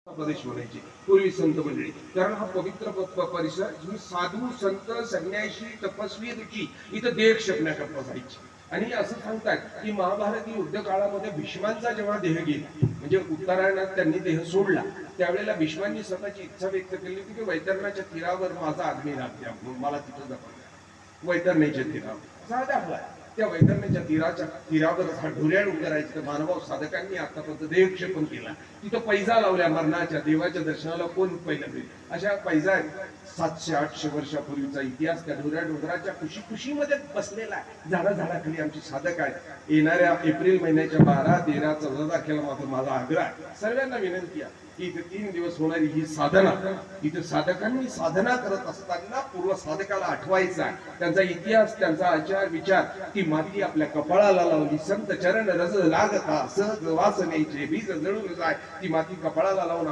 प्रदेश म्हणायचे पूर्वी संत मंडळी, कारण हा पवित्र परिसर ही साधू संत संन्यासी तपस्वी ऋषी इथं देह क्षेपण्याकरता जायची. आणि असं सांगतात की महाभारती युद्ध काळामध्ये भीष्मांचा जेव्हा देह गेला, म्हणजे उत्तरायणात त्यांनी देह सोडला, त्यावेळेला भीष्मांनी स्वतःची इच्छा व्यक्त केली की वैतरणाच्या तीरावर माझा आदमी राहत्या, मला तिथं जपा वैतरणीच्या तीरावर असा दाखला. त्या वैतरणीच्या तीरावर हा ढोऱ्या डोंगरायचं मानव साधकांनी आतापर्यंत देहक्षेपण केला. तिथं पैजा लावल्या मरणाच्या देवाच्या दर्शनाला कोण पहिलं होईल अशा पैजा 700-800 वर्षापूर्वीचा इतिहास त्या ढोऱ्या डोंगराच्या खुशीमध्ये बसलेला आहे. झाडाखाली आमची साधक आहे. येणाऱ्या एप्रिल महिन्याच्या 12, 13, 14 तारखेला माझा आग्रह आहे, सर्वांना विनंती आहे की इथे 3 दिवस होणारी ही साधना, इथे साधकांनी साधना करत असताना पूर्व साधकाला आठवायचा, त्यांचा इतिहास, त्यांचा आचार विचार. ती माती आपल्या कपाळाला लावली, संत चरण रज लागता सहज वासनेचे बीज जळून जाय, ती माती कपाळाला लावून